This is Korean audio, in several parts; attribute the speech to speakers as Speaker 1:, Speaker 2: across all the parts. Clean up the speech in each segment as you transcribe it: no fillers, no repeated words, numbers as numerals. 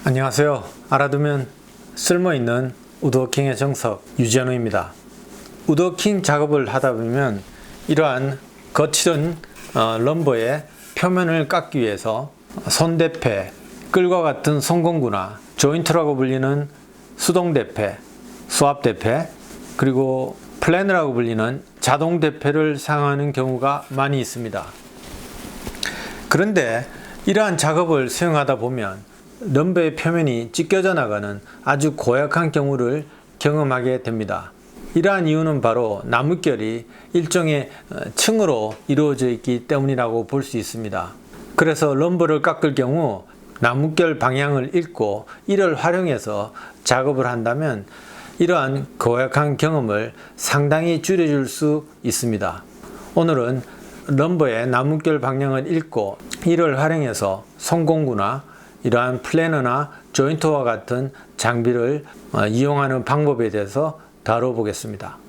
Speaker 1: 안녕하세요. 알아두면 쓸모있는 우드워킹의 정석 유지현우입니다. 우드워킹 작업을 하다 보면 이러한 거칠은 럼버의 표면을 깎기 위해서 손대패, 끌과 같은 손공구나 조인트라고 불리는 수동대패, 수압대패, 그리고 플래너라고 불리는 자동대패를 사용하는 경우가 많이 있습니다. 그런데 이러한 작업을 수행하다 보면 럼버의 표면이 찢겨져 나가는 아주 고약한 경우를 경험하게 됩니다. 이러한 이유는 바로 나뭇결이 일종의 층으로 이루어져 있기 때문이라고 볼 수 있습니다. 그래서 럼버를 깎을 경우 나뭇결 방향을 읽고 이를 활용해서 작업을 한다면 이러한 고약한 경험을 상당히 줄여줄 수 있습니다. 오늘은 럼버의 나뭇결 방향을 읽고 이를 활용해서 손공구나 이러한 플래너나 조인터와 같은 장비를 이용하는 방법에 대해서 다뤄보겠습니다.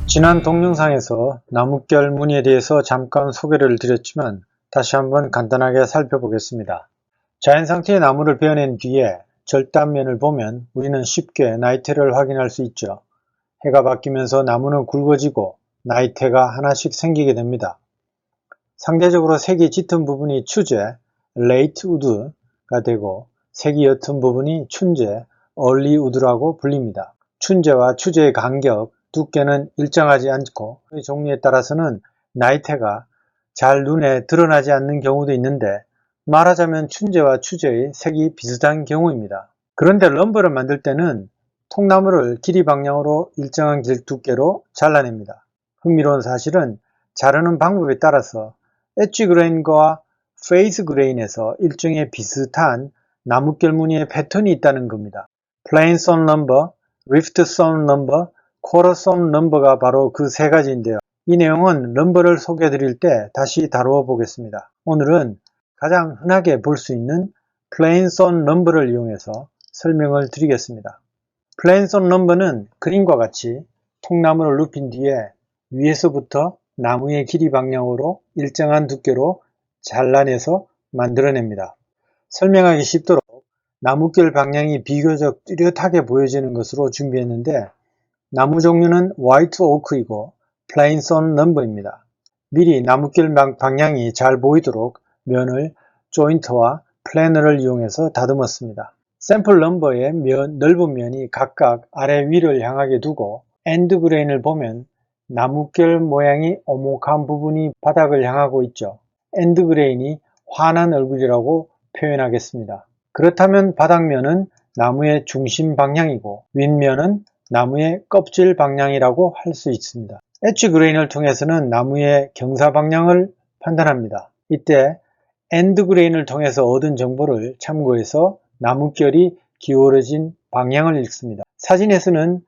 Speaker 1: 지난 동영상에서 나뭇결 무늬에 대해서 잠깐 소개를 드렸지만 다시 한번 간단하게 살펴보겠습니다. 자연 상태의 나무를 베어낸 뒤에 절단면을 보면 우리는 쉽게 나이테를 확인할 수 있죠. 해가 바뀌면서 나무는 굵어지고 나이테가 하나씩 생기게 됩니다. 상대적으로 색이 짙은 부분이 추제, 레이트 우드가 되고 색이 옅은 부분이 춘제, 얼리 우드라고 불립니다. 춘제와 추제의 간격, 두께는 일정하지 않고 그 종류에 따라서는 나이테가 잘 눈에 드러나지 않는 경우도 있는데 말하자면 춘제와 추제의 색이 비슷한 경우입니다. 그런데 럼버를 만들 때는 통나무를 길이 방향으로 일정한 두께로 잘라냅니다. 흥미로운 사실은 자르는 방법에 따라서 엣지 그레인과 페이스 그레인에서 일종의 비슷한 나뭇결 무늬의 패턴이 있다는 겁니다. 플레인 썬 럼버, 리프트 썬 럼버, 쿼터 썬 럼버가 바로 그 세 가지인데요. 이 내용은 럼버를 소개해 드릴 때 다시 다루어 보겠습니다. 오늘은 가장 흔하게 볼 수 있는 플레인 썬 럼버를 이용해서 설명을 드리겠습니다. 플레인 썬 럼버는 그림과 같이 통나무를 눕힌 뒤에 위에서부터 나무의 길이 방향으로 일정한 두께로 잘라내서 만들어냅니다. 설명하기 쉽도록 나뭇결 방향이 비교적 뚜렷하게 보여지는 것으로 준비했는데 나무 종류는 화이트 오크이고 플레인 썬 럼버입니다. 미리 나뭇결 방향이 잘 보이도록 면을 조인터와 플래너를 이용해서 다듬었습니다. 샘플 럼버의 넓은 면이 각각 아래 위를 향하게 두고 엔드 그레인을 보면 나뭇결 모양이 오목한 부분이 바닥을 향하고 있죠. 엔드 그레인이 환한 얼굴이라고 표현하겠습니다. 그렇다면 바닥면은 나무의 중심 방향이고 윗면은 나무의 껍질 방향이라고 할 수 있습니다. 엣지 그레인을 통해서는 나무의 경사 방향을 판단합니다. 이때 엔드 그레인을 통해서 얻은 정보를 참고해서 나뭇결이 기울어진 방향을 읽습니다. 사진에서는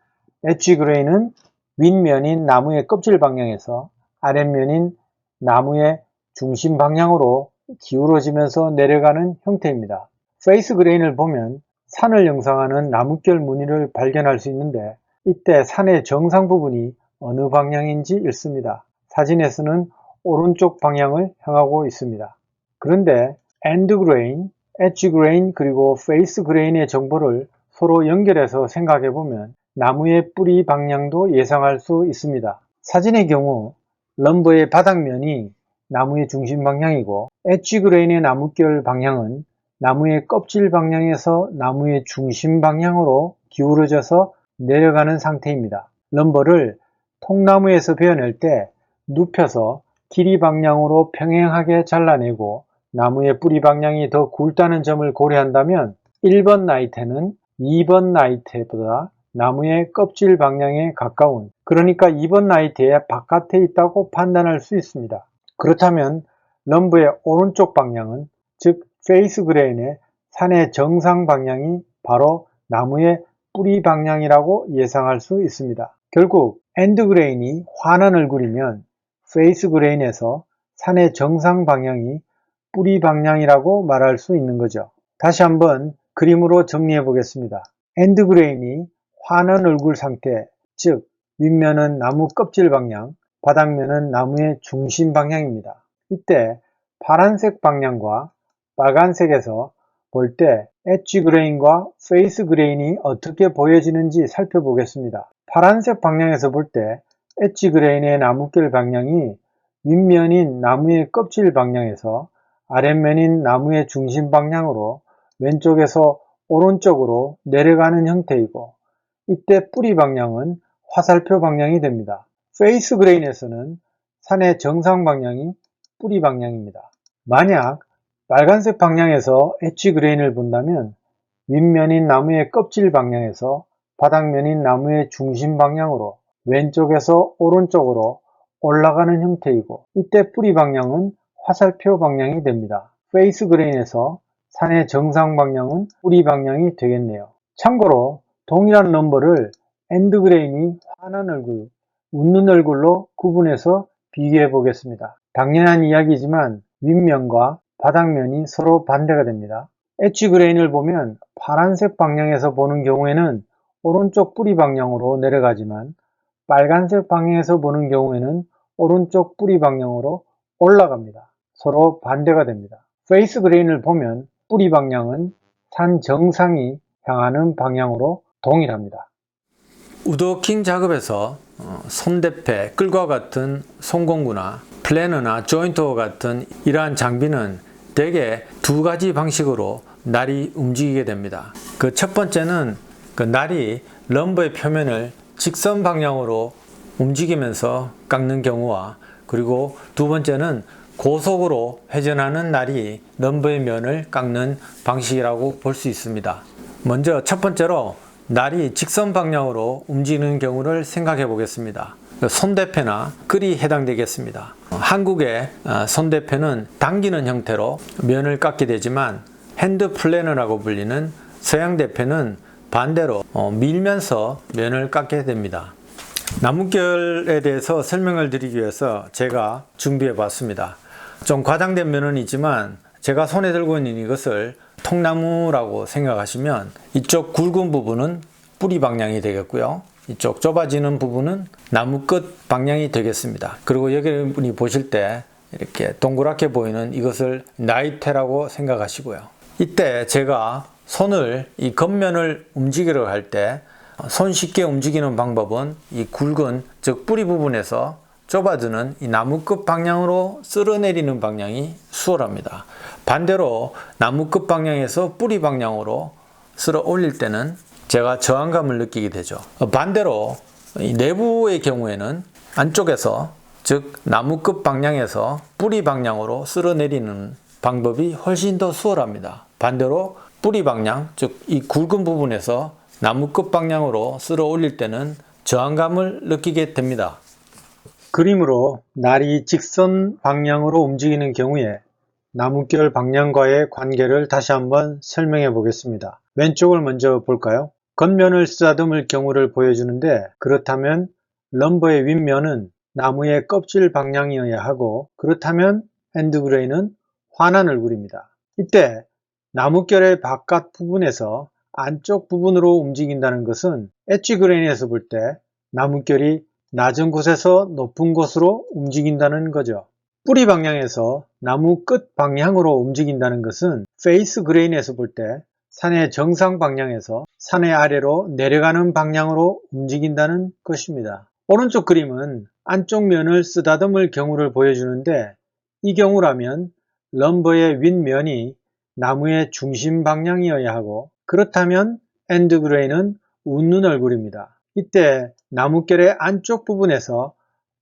Speaker 1: 엣지 그레인은 윗면인 나무의 껍질 방향에서 아랫면인 나무의 중심 방향으로 기울어지면서 내려가는 형태입니다. 페이스 그레인을 보면 산을 형성하는 나뭇결 무늬를 발견할 수 있는데 이때 산의 정상 부분이 어느 방향인지 읽습니다. 사진에서는 오른쪽 방향을 향하고 있습니다. 그런데 엔드 그레인, 엣지 그레인 그리고 페이스 그레인의 정보를 서로 연결해서 생각해 보면 나무의 뿌리 방향도 예상할 수 있습니다. 사진의 경우 럼버의 바닥면이 나무의 중심 방향이고 엣지 그레인의 나뭇결 방향은 나무의 껍질 방향에서 나무의 중심 방향으로 기울어져서 내려가는 상태입니다. 럼버를 통나무에서 베어낼 때 눕혀서 길이 방향으로 평행하게 잘라내고 나무의 뿌리 방향이 더 굵다는 점을 고려한다면 1번 나이테는 2번 나이테보다 나무의 껍질 방향에 가까운, 그러니까 2번 나이테의 바깥에 있다고 판단할 수 있습니다. 그렇다면 럼버의 오른쪽 방향은, 즉 페이스 그레인의 산의 정상 방향이 바로 나무의 뿌리 방향이라고 예상할 수 있습니다. 결국 엔드 그레인이 환한 얼굴이면 페이스 그레인에서 산의 정상 방향이 뿌리 방향이라고 말할 수 있는 거죠. 다시 한번 그림으로 정리해 보겠습니다. 엔드 그레인이 환한 얼굴 상태, 즉 윗면은 나무 껍질 방향, 바닥면은 나무의 중심 방향입니다. 이때 파란색 방향과 빨간색에서 볼 때 엣지 그레인과 페이스 그레인이 어떻게 보여지는지 살펴보겠습니다. 파란색 방향에서 볼 때 엣지 그레인의 나뭇결 방향이 윗면인 나무의 껍질 방향에서 아랫면인 나무의 중심 방향으로 왼쪽에서 오른쪽으로 내려가는 형태이고, 이때 뿌리 방향은 화살표 방향이 됩니다. 페이스 그레인에서는 산의 정상 방향이 뿌리 방향입니다. 만약 빨간색 방향에서 엣지 그레인을 본다면 윗면인 나무의 껍질 방향에서 바닥면인 나무의 중심 방향으로 왼쪽에서 오른쪽으로 올라가는 형태이고, 이때 뿌리 방향은 화살표 방향이 됩니다. 페이스 그레인에서 산의 정상 방향은 뿌리 방향이 되겠네요. 참고로 동일한 넘버를 엔드 그레인이 환한 얼굴, 웃는 얼굴로 구분해서 비교해 보겠습니다. 당연한 이야기지만 윗면과 바닥면이 서로 반대가 됩니다. 엣지 그레인을 보면 파란색 방향에서 보는 경우에는 오른쪽 뿌리 방향으로 내려가지만, 빨간색 방향에서 보는 경우에는 오른쪽 뿌리 방향으로 올라갑니다. 서로 반대가 됩니다. 페이스 그레인을 보면 뿌리 방향은 산 정상이 향하는 방향으로 동일합니다.
Speaker 2: 우드워킹 작업에서 손대패, 끌과 같은 손공구나 플래너나 조인터와 같은 이러한 장비는 대개 두 가지 방식으로 날이 움직이게 됩니다. 그 첫 번째는 그 날이 럼버의 표면을 직선 방향으로 움직이면서 깎는 경우와, 그리고 두 번째는 고속으로 회전하는 날이 럼버의 면을 깎는 방식이라고 볼 수 있습니다. 먼저 첫 번째로 날이 직선 방향으로 움직이는 경우를 생각해 보겠습니다. 손대패나 끌이 해당되겠습니다. 한국의 손대패는 당기는 형태로 면을 깎게 되지만, 핸드 플래너라고 불리는 서양 대패는 반대로 밀면서 면을 깎게 됩니다. 나뭇결에 대해서 설명을 드리기 위해서 제가 준비해 봤습니다. 좀 과장된 면은 있지만 제가 손에 들고 있는 이것을 통나무라고 생각하시면 이쪽 굵은 부분은 뿌리 방향이 되겠고요, 이쪽 좁아지는 부분은 나무 끝 방향이 되겠습니다. 그리고 여러분이 보실 때 이렇게 동그랗게 보이는 이것을 나이테라고 생각하시고요. 이때 제가 손을 이 겉면을 움직이려 할 때 손쉽게 움직이는 방법은 이 굵은, 즉 뿌리 부분에서 좁아지는 이 나무 끝 방향으로 쓸어내리는 방향이 수월합니다. 반대로 나무 끝 방향에서 뿌리 방향으로 쓸어 올릴 때는 제가 저항감을 느끼게 되죠. 반대로 이 내부의 경우에는 안쪽에서, 즉 나무 끝 방향에서 뿌리 방향으로 쓸어내리는 방법이 훨씬 더 수월합니다. 반대로 뿌리 방향, 즉 이 굵은 부분에서 나무 끝 방향으로 쓸어 올릴 때는 저항감을 느끼게 됩니다.
Speaker 1: 그림으로 날이 직선 방향으로 움직이는 경우에 나뭇결 방향과의 관계를 다시 한번 설명해 보겠습니다. 왼쪽을 먼저 볼까요? 겉면을 쓰다듬을 경우를 보여주는데, 그렇다면 럼버의 윗면은 나무의 껍질 방향이어야 하고, 그렇다면 엔드 그레인은 환한 얼굴입니다. 이때 나뭇결의 바깥 부분에서 안쪽 부분으로 움직인다는 것은 엣지 그레인에서 볼 때 나뭇결이 낮은 곳에서 높은 곳으로 움직인다는 거죠. 뿌리 방향에서 나무 끝 방향으로 움직인다는 것은 페이스 그레인에서 볼 때 산의 정상 방향에서 산의 아래로 내려가는 방향으로 움직인다는 것입니다. 오른쪽 그림은 안쪽 면을 쓰다듬을 경우를 보여주는데, 이 경우라면 럼버의 윗면이 나무의 중심 방향이어야 하고, 그렇다면 엔드 그레인은 웃는 얼굴입니다. 이때 나뭇결의 안쪽 부분에서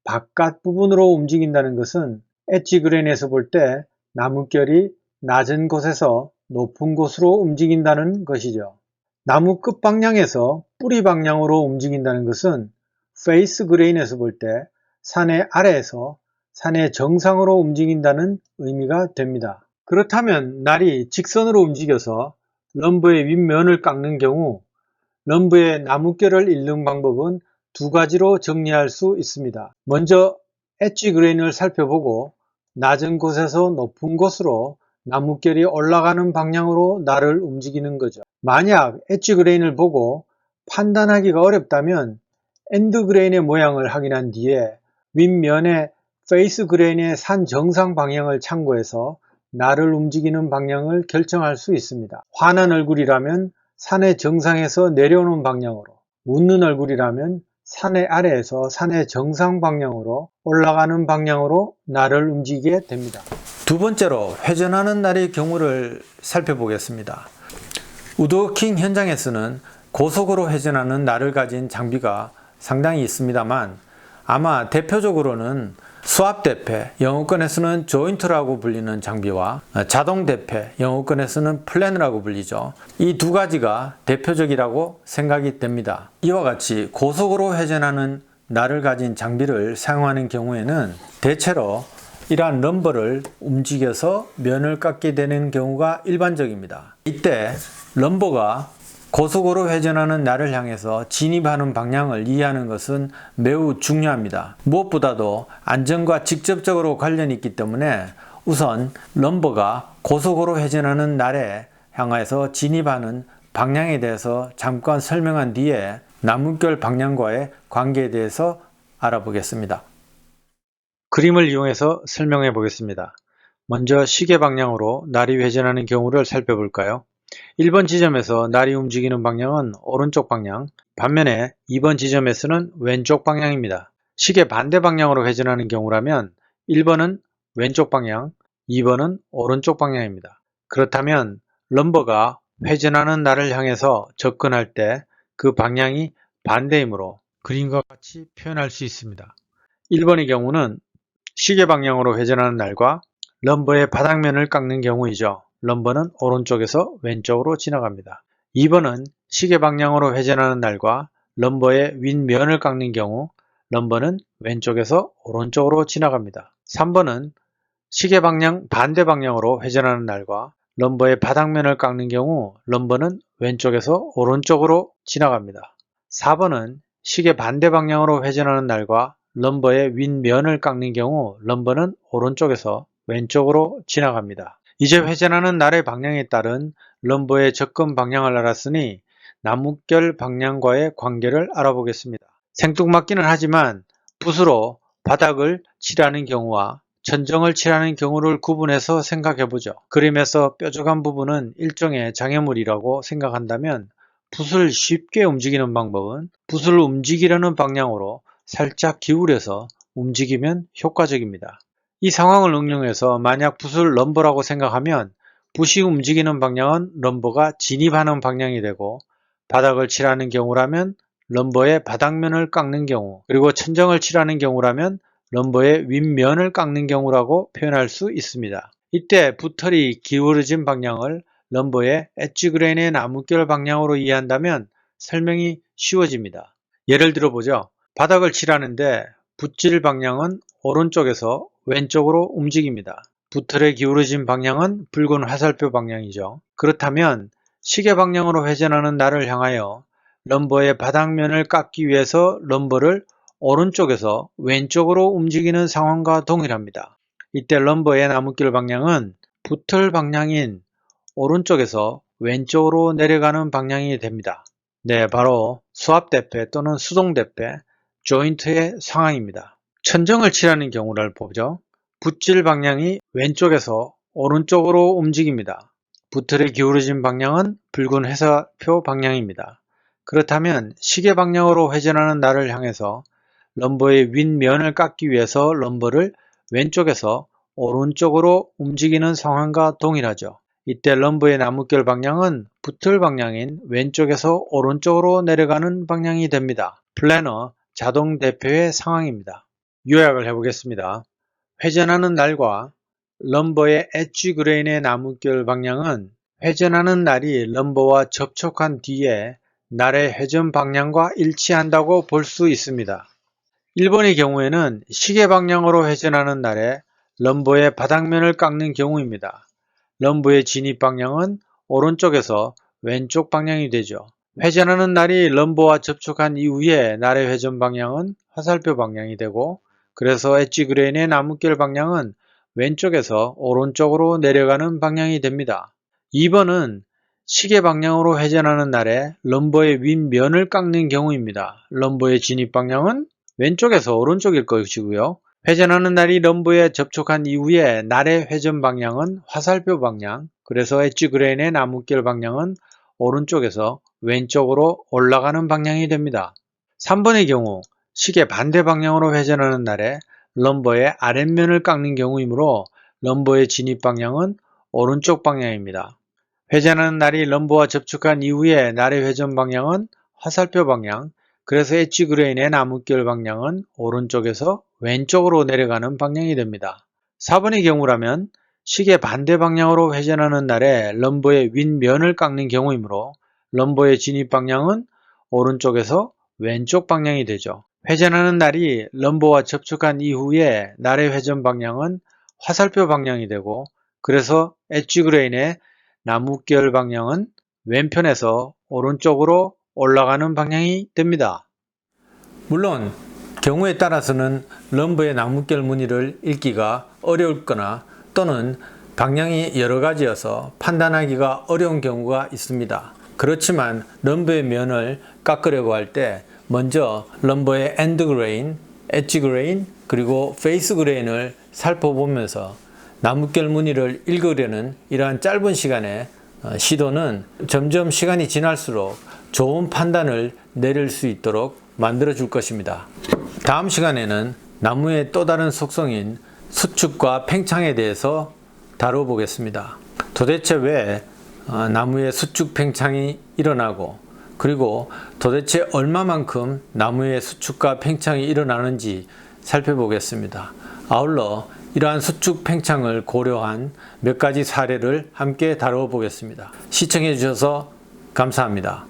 Speaker 1: 바깥 부분으로 움직인다는 것은 엣지 그레인에서 볼 때 나뭇결이 낮은 곳에서 높은 곳으로 움직인다는 것이죠. 나무 끝 방향에서 뿌리 방향으로 움직인다는 것은 페이스 그레인에서 볼 때 산의 아래에서 산의 정상으로 움직인다는 의미가 됩니다. 그렇다면 날이 직선으로 움직여서 럼버의 윗면을 깎는 경우 럼버의 나뭇결을 읽는 방법은 두 가지로 정리할 수 있습니다. 먼저 엣지 그레인을 살펴보고 낮은 곳에서 높은 곳으로 나뭇결이 올라가는 방향으로 날을 움직이는 거죠. 만약 엣지 그레인을 보고 판단하기가 어렵다면 엔드 그레인의 모양을 확인한 뒤에 윗면의 페이스 그레인의 산 정상 방향을 참고해서 날을 움직이는 방향을 결정할 수 있습니다. 환한 얼굴이라면 산의 정상에서 내려오는 방향으로, 웃는 얼굴이라면 산의 아래에서 산의 정상 방향으로 올라가는 방향으로 날을 움직이게 됩니다.
Speaker 2: 두 번째로 회전하는 날의 경우를 살펴보겠습니다. 우드워킹 현장에서는 고속으로 회전하는 날을 가진 장비가 상당히 있습니다만 아마 대표적으로는 수압 대패, 영어권에서는 조인트라고 불리는 장비와 자동 대패, 영어권에서는 플래너라고 불리죠. 이 두 가지가 대표적이라고 생각이 됩니다. 이와 같이 고속으로 회전하는 날을 가진 장비를 사용하는 경우에는 대체로 이러한 럼버를 움직여서 면을 깎게 되는 경우가 일반적입니다. 이때 럼버가 고속으로 회전하는 날을 향해서 진입하는 방향을 이해하는 것은 매우 중요합니다. 무엇보다도 안전과 직접적으로 관련이 있기 때문에 우선 럼버가 고속으로 회전하는 날에 향해서 진입하는 방향에 대해서 잠깐 설명한 뒤에 나뭇결 방향과의 관계에 대해서 알아보겠습니다.
Speaker 1: 그림을 이용해서 설명해 보겠습니다. 먼저 시계 방향으로 날이 회전하는 경우를 살펴볼까요? 1번 지점에서 날이 움직이는 방향은 오른쪽 방향, 반면에 2번 지점에서는 왼쪽 방향입니다. 시계 반대 방향으로 회전하는 경우라면 1번은 왼쪽 방향, 2번은 오른쪽 방향입니다. 그렇다면 럼버가 회전하는 날을 향해서 접근할 때 그 방향이 반대이므로 그림과 같이 표현할 수 있습니다. 1번의 경우는 시계 방향으로 회전하는 날과 럼버의 바닥면을 깎는 경우이죠. 럼버는 오른쪽에서 왼쪽으로 지나갑니다. 2번은 시계 방향으로 회전하는 날과 럼버의 윗면을 깎는 경우 럼버는 왼쪽에서 오른쪽으로 지나갑니다. 3번은 시계 방향 반대 방향으로 회전하는 날과 럼버의 바닥면을 깎는 경우 럼버는 왼쪽에서 오른쪽으로 지나갑니다. 4번은 시계 반대 방향으로 회전하는 날과 럼버의 윗면을 깎는 경우 럼버는 오른쪽에서 왼쪽으로 지나갑니다. 이제 회전하는 날의 방향에 따른 럼버의 접근 방향을 알았으니 나뭇결 방향과의 관계를 알아보겠습니다. 생뚱맞기는 하지만 붓으로 바닥을 칠하는 경우와 천정을 칠하는 경우를 구분해서 생각해보죠. 그림에서 뾰족한 부분은 일종의 장애물이라고 생각한다면 붓을 쉽게 움직이는 방법은 붓을 움직이려는 방향으로 살짝 기울여서 움직이면 효과적입니다. 이 상황을 응용해서 만약 붓을 럼버라고 생각하면 붓이 움직이는 방향은 럼버가 진입하는 방향이 되고 바닥을 칠하는 경우라면 럼버의 바닥면을 깎는 경우, 그리고 천정을 칠하는 경우라면 럼버의 윗면을 깎는 경우라고 표현할 수 있습니다. 이때 붓털이 기울어진 방향을 럼버의 엣지 그레인의 나뭇결 방향으로 이해한다면 설명이 쉬워집니다. 예를 들어보죠. 바닥을 칠하는데 붓질 방향은 오른쪽에서 왼쪽으로 움직입니다. 붓털의 기울어진 방향은 붉은 화살표 방향이죠. 그렇다면 시계 방향으로 회전하는 날을 향하여 럼버의 바닥면을 깎기 위해서 럼버를 오른쪽에서 왼쪽으로 움직이는 상황과 동일합니다. 이때 럼버의 나뭇길 방향은 붓털 방향인 오른쪽에서 왼쪽으로 내려가는 방향이 됩니다. 네, 바로 수압대패 또는 수동대패, 조인트의 상황입니다. 천정을 칠하는 경우를 보죠. 붓질 방향이 왼쪽에서 오른쪽으로 움직입니다. 붓털의 기울어진 방향은 붉은 회사표 방향입니다. 그렇다면 시계 방향으로 회전하는 날을 향해서 럼버의 윗면을 깎기 위해서 럼버를 왼쪽에서 오른쪽으로 움직이는 상황과 동일하죠. 이때 럼버의 나뭇결 방향은 붓털 방향인 왼쪽에서 오른쪽으로 내려가는 방향이 됩니다. 플래너, 자동 대표의 상황입니다. 요약을 해보겠습니다. 회전하는 날과 럼버의 엣지 그레인의 나뭇결 방향은 회전하는 날이 럼버와 접촉한 뒤에 날의 회전 방향과 일치한다고 볼 수 있습니다. 1번의 경우에는 시계 방향으로 회전하는 날에 럼버의 바닥면을 깎는 경우입니다. 럼버의 진입 방향은 오른쪽에서 왼쪽 방향이 되죠. 회전하는 날이 럼버와 접촉한 이후에 날의 회전 방향은 화살표 방향이 되고, 그래서 엣지 그레인의 나뭇결 방향은 왼쪽에서 오른쪽으로 내려가는 방향이 됩니다. 2번은 시계 방향으로 회전하는 날에 럼버의 윗면을 깎는 경우입니다. 럼버의 진입 방향은 왼쪽에서 오른쪽일 것이고요. 회전하는 날이 럼버에 접촉한 이후에 날의 회전 방향은 화살표 방향, 그래서 엣지 그레인의 나뭇결 방향은 오른쪽에서 왼쪽으로 올라가는 방향이 됩니다. 3번의 경우 시계 반대 방향으로 회전하는 날에 럼버의 아랫면을 깎는 경우이므로 럼버의 진입 방향은 오른쪽 방향입니다. 회전하는 날이 럼버와 접촉한 이후에 날의 회전 방향은 화살표 방향, 그래서 엣지 그레인의 나뭇결 방향은 오른쪽에서 왼쪽으로 내려가는 방향이 됩니다. 4번의 경우라면 시계 반대 방향으로 회전하는 날에 럼버의 윗면을 깎는 경우이므로 럼버의 진입 방향은 오른쪽에서 왼쪽 방향이 되죠. 회전하는 날이 럼버와 접촉한 이후에 날의 회전 방향은 화살표 방향이 되고, 그래서 엣지 그레인의 나뭇결 방향은 왼편에서 오른쪽으로 올라가는 방향이 됩니다.
Speaker 2: 물론 경우에 따라서는 럼버의 나뭇결 무늬를 읽기가 어려웠거나 또는 방향이 여러 가지여서 판단하기가 어려운 경우가 있습니다. 그렇지만 럼버의 면을 깎으려고 할 때 먼저 럼버의 엔드 그레인, 엣지 그레인, 그리고 페이스 그레인을 살펴보면서 나뭇결 무늬를 읽으려는 이러한 짧은 시간에 시도는 점점 시간이 지날수록 좋은 판단을 내릴 수 있도록 만들어 줄 것입니다. 다음 시간에는 나무의 또 다른 속성인 수축과 팽창에 대해서 다뤄보겠습니다. 도대체 왜 나무의 수축 팽창이 일어나고, 그리고 도대체 얼마만큼 나무의 수축과 팽창이 일어나는지 살펴보겠습니다. 아울러 이러한 수축 팽창을 고려한 몇 가지 사례를 함께 다뤄보겠습니다. 시청해 주셔서 감사합니다.